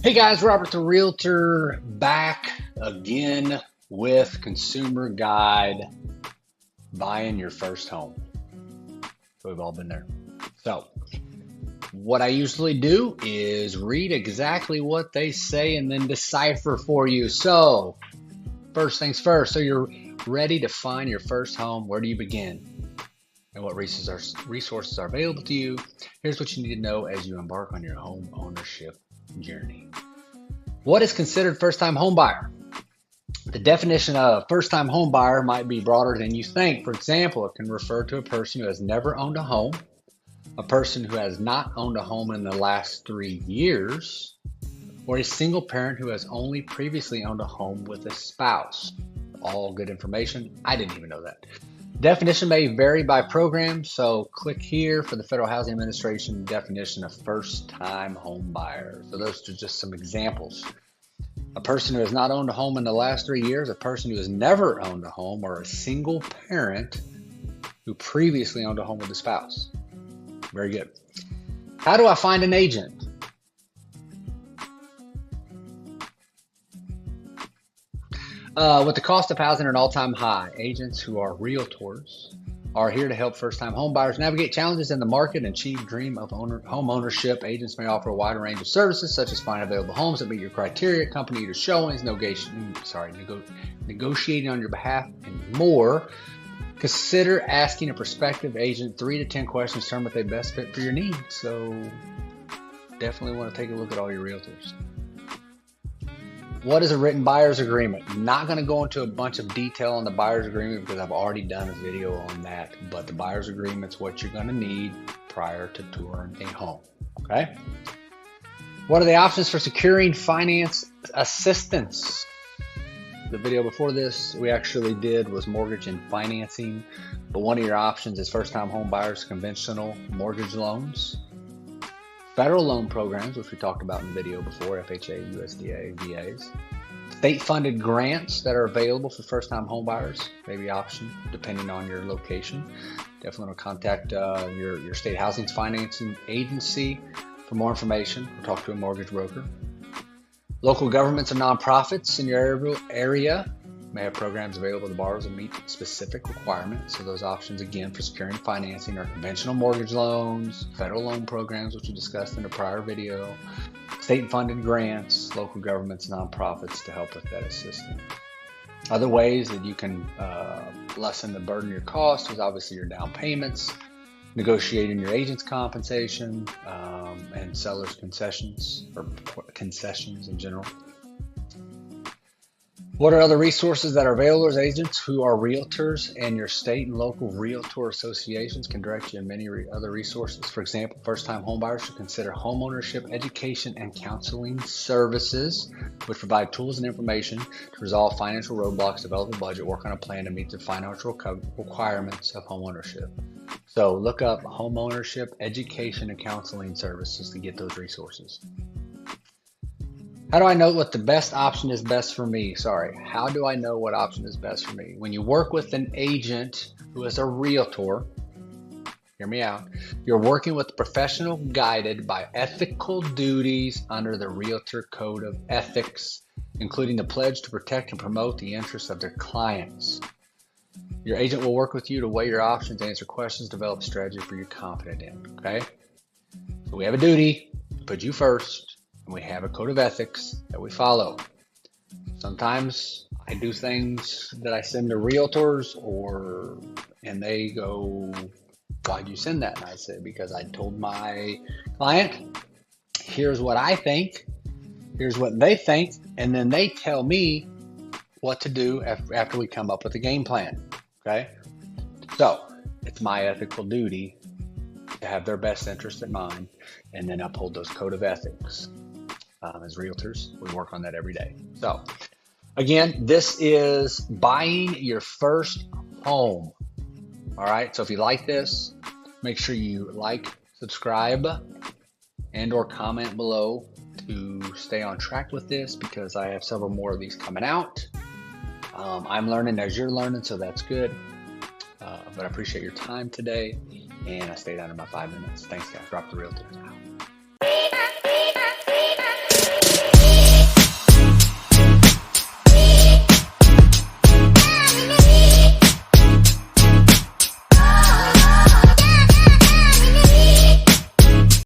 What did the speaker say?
Hey guys, Robert the Realtor back again with Consumer Guide, buying your first home. So we've all been there. So what I usually do is read exactly what they say and then decipher for you. So first things first, so you're ready to find your first home. Where do you begin? And what resources are available to you? Here's what you need to know as you embark on your home ownership journey. What is considered first-time home buyer? The definition of first-time home buyer might be broader than you think. For example, it can refer to a person who has never owned a home, a person who has not owned a home in the last 3 years, or a single parent who has only previously owned a home with a spouse. All good information. I didn't even know that. Definition may vary by program, so click here for the Federal Housing Administration definition of first-time home buyer. So those are just some examples. A person who has not owned a home in the last 3 years, a person who has never owned a home, or a single parent who previously owned a home with a spouse. Very good. How do I find an agent? With the cost of housing at an all-time high, agents who are realtors are here to help first-time home buyers navigate challenges in the market and achieve dream of home ownership. Agents may offer a wide range of services, such as finding available homes that meet your criteria, accompany you to showings, negotiating on your behalf, and more. Consider asking a prospective agent 3 to 10 questions to determine if they best fit for your needs. So definitely want to take a look at all your realtors. What is a written buyer's agreement? Not going to go into a bunch of detail on the buyer's agreement because I've already done a video on that, but the buyer's agreement is what you're going to need prior to touring a home, okay? What are the options for securing finance assistance? The video before this we actually did was mortgage and financing, but one of your options is first-time home buyers, conventional mortgage loans, federal loan programs, which we talked about in the video before, FHA, USDA, VAs. State-funded grants that are available for first-time home buyers, maybe option depending on your location. Definitely want to contact your state housing financing agency for more information, or talk to a mortgage broker. Local governments and nonprofits in your area may have programs available to borrowers that meet specific requirements. So those options, again, for securing financing are conventional mortgage loans, federal loan programs, which we discussed in a prior video, state-funded grants, local governments, nonprofits to help with that assistance. Other ways that you can lessen the burden of your cost is obviously your down payments, negotiating your agent's compensation, and seller's concessions, or concessions in general. What are other resources that are available as agents who are realtors, and your state and local realtor associations can direct you in many other resources. For example, first-time homebuyers should consider homeownership education and counseling services, which provide tools and information to resolve financial roadblocks, develop a budget, work on a plan to meet the financial requirements of homeownership. So look up homeownership education and counseling services to get those resources. How do I know what the best option is best for me? How do I know what option is best for me? When you work with an agent who is a realtor, hear me out, you're working with a professional guided by ethical duties under the Realtor Code of Ethics, including the pledge to protect and promote the interests of their clients. Your agent will work with you to weigh your options, answer questions, develop a strategy for you confident in, okay? So we have a duty to put you first. We have a code of ethics that we follow. Sometimes I do things that I send to realtors, and they go, why'd you send that? And I said, because I told my client, here's what I think, here's what they think, and then they tell me what to do after we come up with a game plan, okay? So it's my ethical duty to have their best interest in mind and then uphold those code of ethics. As realtors, we work on that every day. So again, this is buying your first home. All right. So if you like this, make sure you like, subscribe, and or comment below to stay on track with this, because I have several more of these coming out. I'm learning as you're learning, so that's good. But I appreciate your time today, and I stayed under my 5 minutes. Thanks, guys. Drop the Realtor.